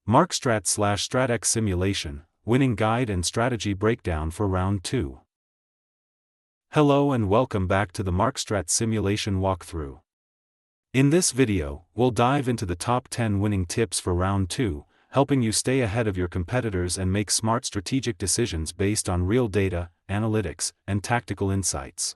Markstrat/StratX Simulation, Winning Guide and Strategy Breakdown for Round 2. Hello and welcome back to the Markstrat Simulation walkthrough. In this video, we'll dive into the top 10 winning tips for Round 2, helping you stay ahead of your competitors and make smart strategic decisions based on real data, analytics, and tactical insights.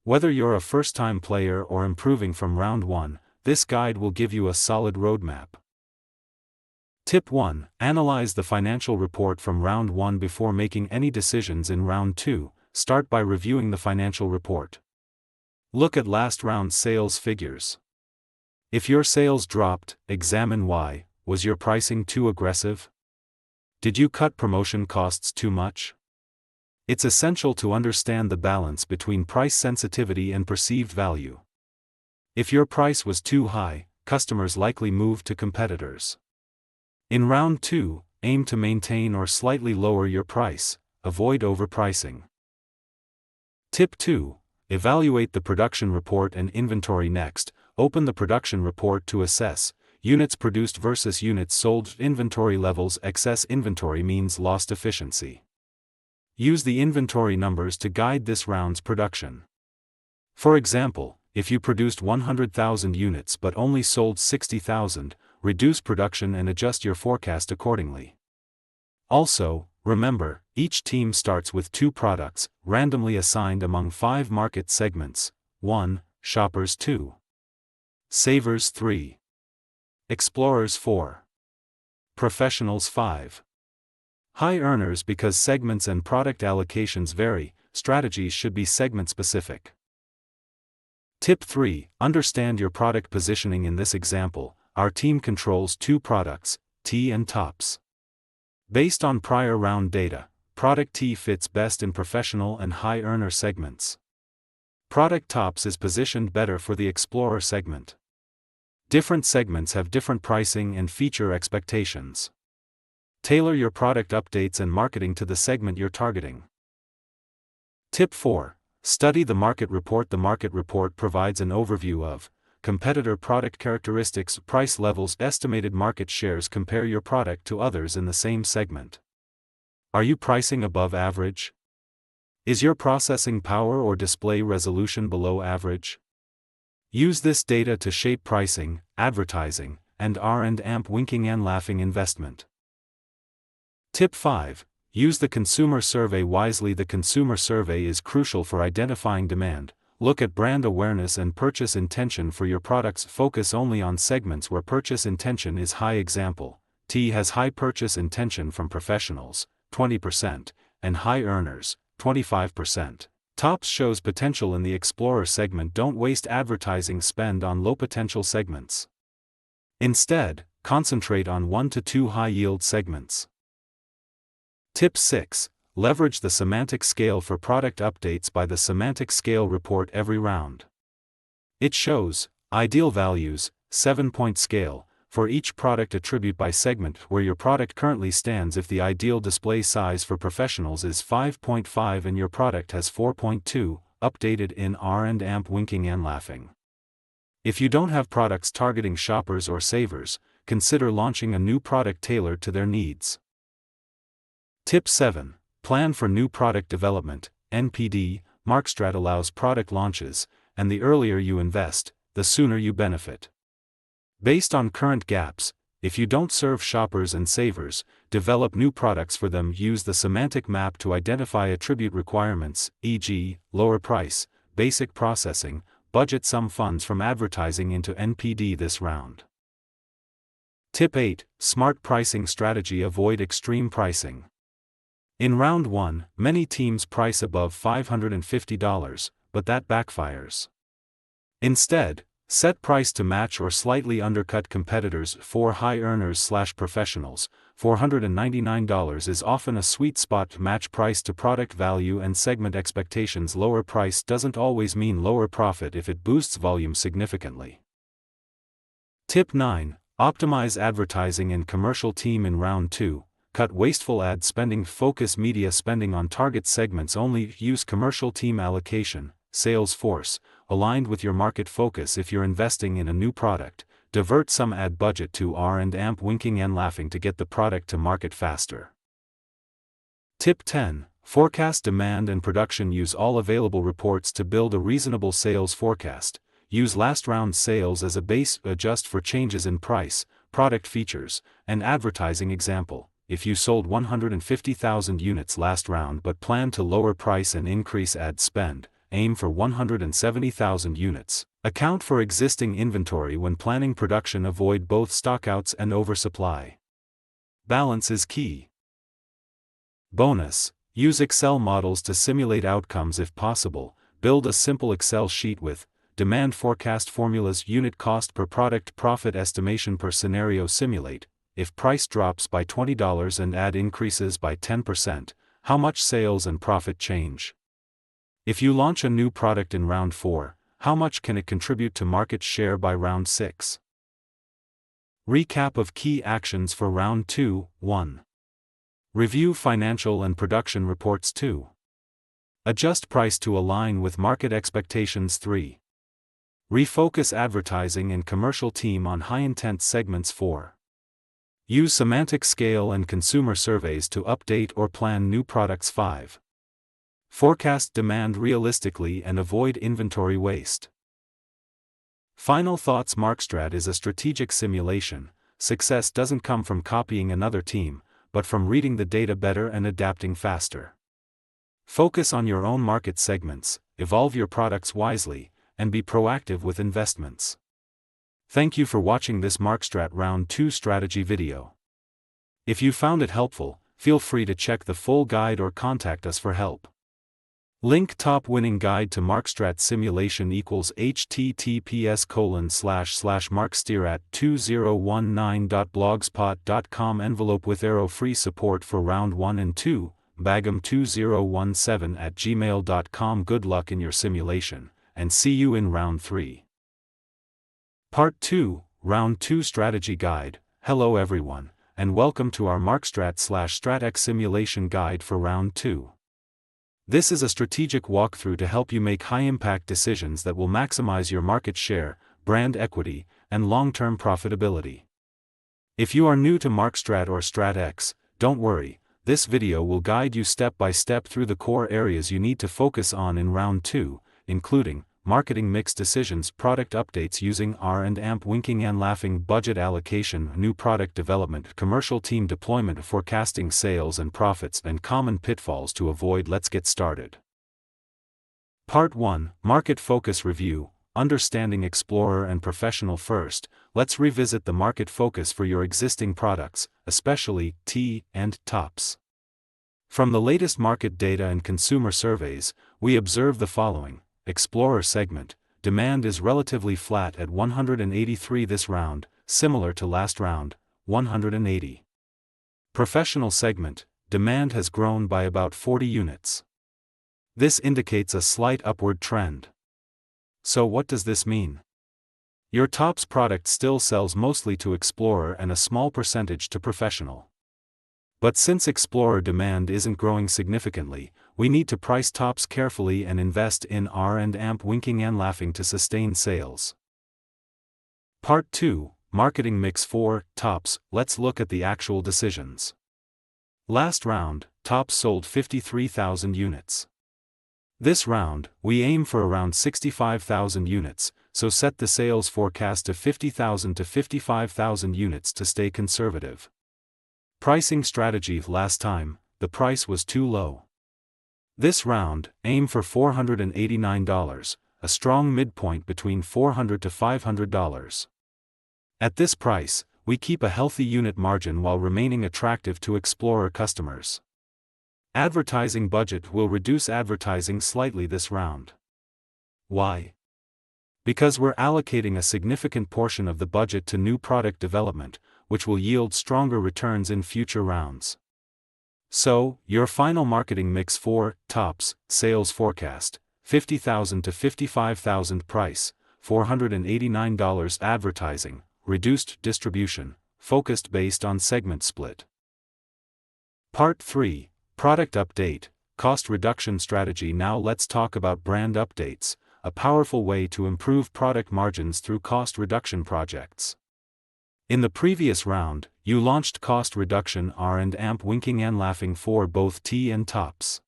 Whether you're a first-time player or improving from Round 1, this guide will give you a solid roadmap. Tip 1. Analyze the financial report from Round 1 before making any decisions in Round 2. Start by reviewing the financial report. Look at last round's sales figures. If your sales dropped, examine why. Was your pricing too aggressive? Did you cut promotion costs too much? It's essential to understand the balance between price sensitivity and perceived value. If your price was too high, customers likely moved to competitors. In Round 2, aim to maintain or slightly lower your price. Avoid overpricing. Tip 2. Evaluate the production report and inventory next. Open the production report to assess units produced versus units sold. Inventory levels. Excess inventory means lost efficiency. Use the inventory numbers to guide this round's production. For example, if you produced 100,000 units but only sold 60,000, reduce production and adjust your forecast accordingly. Also, remember, each team starts with 2 products, randomly assigned among 5 market segments: 1. Shoppers 2. Savers 3. Explorers 4. Professionals 5. High earners. Because segments and product allocations vary, strategies should be segment-specific. Tip 3. Understand your product positioning. In this example, our team controls 2 products, T and Tops. Based on prior round data, product T fits best in professional and high earner segments. Product Tops is positioned better for the Explorer segment. Different segments have different pricing and feature expectations. Tailor your product updates and marketing to the segment you're targeting. Tip 4. Study the market report. The market report provides an overview of competitor product characteristics, price levels, estimated market shares. Compare your product to others in the same segment. Are you pricing above average? Is your processing power or display resolution below average? Use this data to shape pricing, advertising, and R&D winking and laughing investment. Tip 5. Use the consumer survey wisely. The consumer survey is crucial for identifying demand. Look at brand awareness and purchase intention for your products. Focus only on segments where purchase intention is high. Example: T has high purchase intention from professionals, 20%, and high earners, 25%. Tops shows potential in the Explorer segment. Don't waste advertising spend on low potential segments. Instead, concentrate on 1 to 2 high yield segments. Tip 6. Leverage the semantic scale for product updates. By the semantic scale report every round. It shows ideal values, 7-point scale, for each product attribute by segment where your product currently stands. If the ideal display size for professionals is 5.5 and your product has 4.2, updated in R&D winking and laughing. If you don't have products targeting shoppers or savers, consider launching a new product tailored to their needs. Tip 7. Plan for new product development. NPD. Markstrat allows product launches, and the earlier you invest, the sooner you benefit. Based on current gaps, if you don't serve shoppers and savers, develop new products for them. Use the semantic map to identify attribute requirements, e.g., lower price, basic processing, budget some funds from advertising into NPD this round. Tip 8. Smart pricing strategy. Avoid extreme pricing. In Round 1, many teams price above $550, but that backfires. Instead, set price to match or slightly undercut competitors. For high earners/professionals, $499 is often a sweet spot to match price to product value and segment expectations. Lower price doesn't always mean lower profit if it boosts volume significantly. Tip 9. Optimize advertising and commercial team. In Round 2, cut wasteful ad spending. Focus media spending on target segments only. Use commercial team allocation, sales force, aligned with your market focus. If you're investing in a new product, divert some ad budget to R&amp winking and laughing to get the product to market faster. Tip 10. Forecast demand and production. Use all available reports to build a reasonable sales forecast. Use last round sales as a base, adjust for changes in price, product features, and advertising. Example, if you sold 150,000 units last round but plan to lower price and increase ad spend, aim for 170,000 units. Account for existing inventory when planning production. Avoid both stockouts and oversupply. Balance is key. Bonus: use Excel models to simulate outcomes if possible. Build a simple Excel sheet with demand forecast formulas, unit cost per product, profit estimation per scenario. Simulate, if price drops by $20 and ad increases by 10%, how much sales and profit change? If you launch a new product in round 4, how much can it contribute to market share by round 6? Recap of key actions for round 2. 1. Review financial and production reports. 2. Adjust price to align with market expectations. 3. Refocus advertising and commercial team on high-intent segments. 4. Use semantic scale and consumer surveys to update or plan new products. 5. Forecast demand realistically and avoid inventory waste. Final thoughts: Markstrat is a strategic simulation. Success doesn't come from copying another team, but from reading the data better and adapting faster. Focus on your own market segments, evolve your products wisely, and be proactive with investments. Thank you for watching this Markstrat Round 2 strategy video. If you found it helpful, feel free to check the full guide or contact us for help. Link: top winning guide to Markstrat simulation equals https://markstrat2019.blogspot.com. envelope with arrow. free support for round 1 and 2, bagam2017@gmail.com. Good luck in your simulation, and see you in round 3. Part 2, Round 2 Strategy Guide. Hello everyone, and welcome to our Markstrat/StratX Simulation Guide for Round 2. This is a strategic walkthrough to help you make high-impact decisions that will maximize your market share, brand equity, and long-term profitability. If you are new to Markstrat or StratX, don't worry, this video will guide you step by step through the core areas you need to focus on in Round 2, including marketing mix decisions, product updates using R&amp winking and laughing, budget allocation, new product development, commercial team deployment, forecasting sales and profits, and common pitfalls to avoid. Let's get started. Part 1, Market Focus Review, Understanding Explorer and Professional. First, let's revisit the market focus for your existing products, especially T and tops. From the latest market data and consumer surveys, we observe the following. Explorer segment, demand is relatively flat at 183 this round, similar to last round, 180. Professional segment, demand has grown by about 40 units. This indicates a slight upward trend. So what does this mean? Your tops product still sells mostly to Explorer and a small percentage to Professional. But since Explorer demand isn't growing significantly, we need to price tops carefully and invest in R&amp winking and laughing to sustain sales. Part 2, Marketing Mix for tops. Let's look at the actual decisions. Last round, tops sold 53,000 units. This round, we aim for around 65,000 units, so set the sales forecast to 50,000 to 55,000 units to stay conservative. Pricing strategy: last time, the price was too low. This round, aim for $489, a strong midpoint between $400 to $500. At this price, we keep a healthy unit margin while remaining attractive to Explorer customers. Advertising budget will reduce advertising slightly this round. Why? Because we're allocating a significant portion of the budget to new product development, which will yield stronger returns in future rounds. So, your final marketing mix for tops, sales forecast, 50,000 to 55,000, price, $489, advertising, reduced distribution, focused based on segment split. Part 3, Product Update, Cost Reduction Strategy. Now let's talk about brand updates, a powerful way to improve product margins through cost reduction projects. In the previous round, you launched cost reduction R and AMP winking and laughing for both T and tops.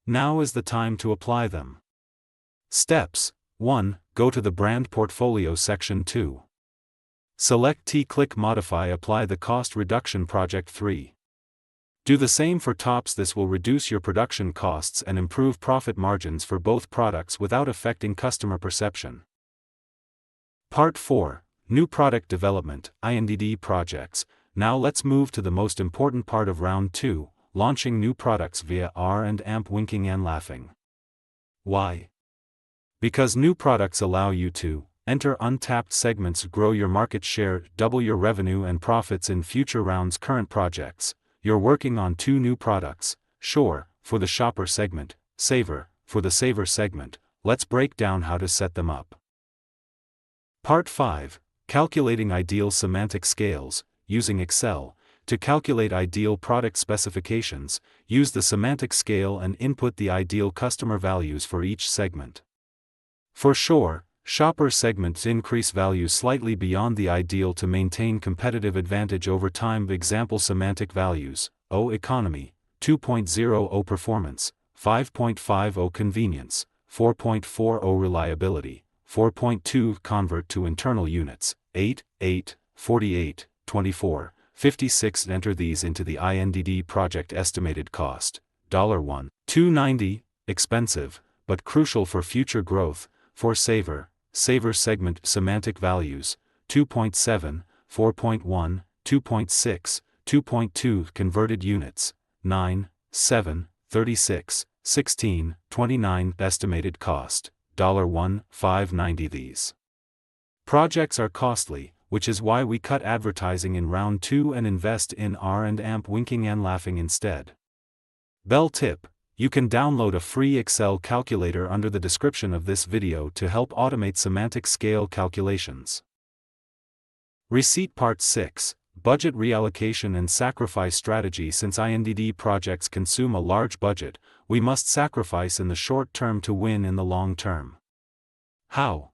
Now is the time to apply them. Steps: 1. Go to the Brand Portfolio section. 2. Select T. Click Modify. Apply the cost reduction project. 3. Do the same for tops. This will reduce your production costs and improve profit margins for both products without affecting customer perception. Part 4. New Product Development, INDD projects. Now let's move to the most important part of Round 2, launching new products via R and AMP winking and laughing. Why? Because new products allow you to enter untapped segments, grow your market share, double your revenue and profits in future rounds. Current projects. You're working on 2 new products, sure, for the shopper segment, saver, for the saver segment. Let's break down how to set them up. Part 5. Calculating ideal semantic scales. Using Excel, to calculate ideal product specifications, use the semantic scale and input the ideal customer values for each segment. For sure, shopper segments increase values slightly beyond the ideal to maintain competitive advantage over time. Example: semantic values: O economy, 2.0 O performance, 5.5 O convenience, 4.4 O reliability, 4.2 convert to internal units, 8, 8, 48, 24, 56. Enter these into the INDD project. Estimated cost: $1, $2.90, expensive, but crucial for future growth. For saver segment, semantic values: 2.7, 4.1, 2.6, 2.2. Converted units: 9, 7, 36, 16, 29. Estimated cost: $1, $5.90. These projects are costly, which is why we cut advertising in Round 2 and invest in R and AMP winking and laughing instead. Bell tip: you can download a free Excel calculator under the description of this video to help automate semantic scale calculations. Receipt. Part 6. Budget reallocation and sacrifice strategy. Since INDD projects consume a large budget, we must sacrifice in the short term to win in the long term. How?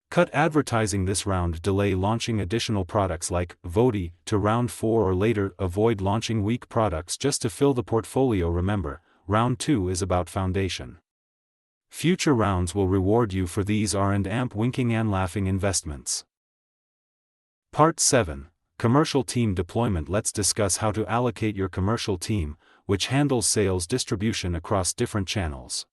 Cut advertising this round. Delay launching additional products like Vodites to Round 4 or later. Avoid launching weak products just to fill the portfolio. Remember, Round 2 is about foundation. Future rounds will reward you for these R and AMP winking and laughing investments. Part 7. Commercial team deployment. Let's discuss how to allocate your commercial team, which handles sales distribution across different channels.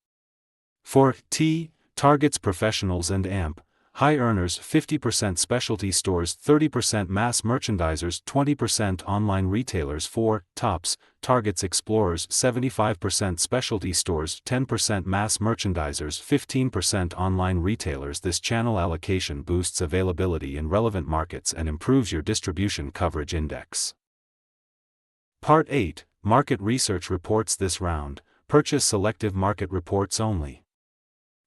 For T, targets professionals and AMP, high earners. 50% specialty stores, 30% mass merchandisers, 20% online retailers. For tops, targets explorers, 75% specialty stores, 10% mass merchandisers, 15% online retailers. This channel allocation boosts availability in relevant markets and improves your distribution coverage index. Part 8. Market research reports. This round, purchase selective market reports only.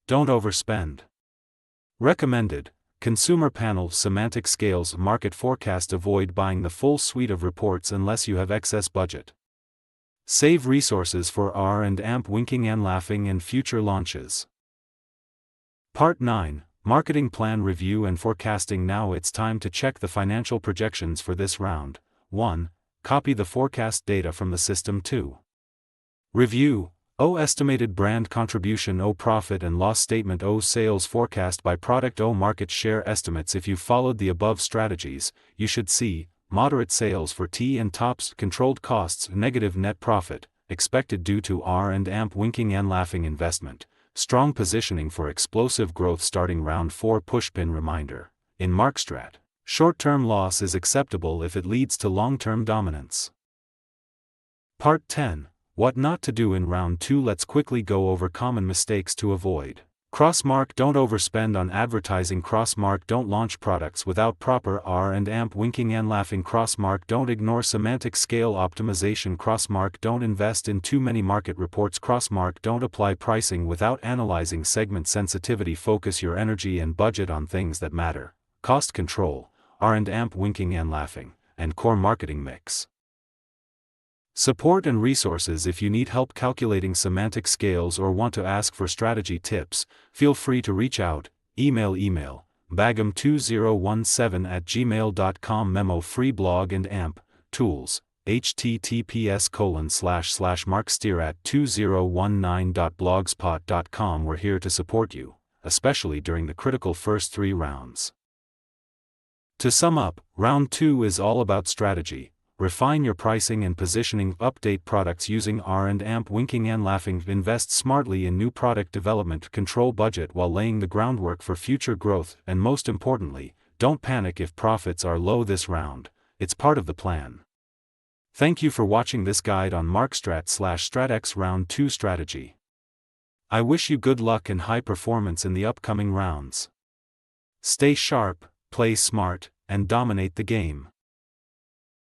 Don't overspend. Recommended: Consumer Panel, Semantic Scales, Market Forecast. Avoid buying the full suite of reports unless you have excess budget. Save resources for R and AMP winking and laughing and future launches. Part 9. Marketing Plan Review and Forecasting. Now it's time to check the financial projections for this round. 1. Copy the forecast data from the system. 2. Review: O estimated brand contribution, O profit and loss statement, O sales forecast by product, O market share estimates. If you followed the above strategies, you should see moderate sales for T and tops, controlled costs, negative net profit expected due to R and AMP winking and laughing investment, strong positioning for explosive growth starting Round 4. Pushpin reminder: in Markstrat, short-term loss is acceptable if it leads to long-term dominance. Part 10. What not to do in Round 2. Let's quickly go over common mistakes to avoid. Crossmark: don't overspend on advertising. Crossmark: don't launch products without proper R and AMP winking and laughing. Crossmark: don't ignore semantic scale optimization. Crossmark: don't invest in too many market reports. Crossmark: don't apply pricing without analyzing segment sensitivity. Focus your energy and budget on things that matter: cost control, R and AMP winking and laughing, and core marketing mix. Support and resources: if you need help calculating semantic scales or want to ask for strategy tips, feel free to reach out. Email bagam2017@gmail.com. Memo free blog and AMP tools. https://markstrat2019.blogspot.com. We're here to support you, especially during the critical first 3 rounds. To sum up, round 2 is all about strategy. Refine your pricing and positioning, update products using R and AMP, winking and laughing, invest smartly in new product development, control budget while laying the groundwork for future growth, and most importantly, don't panic if profits are low this round. It's part of the plan. Thank you for watching this guide on Markstrat/StratX Round 2 strategy. I wish you good luck and high performance in the upcoming rounds. Stay sharp, play smart, and dominate the game.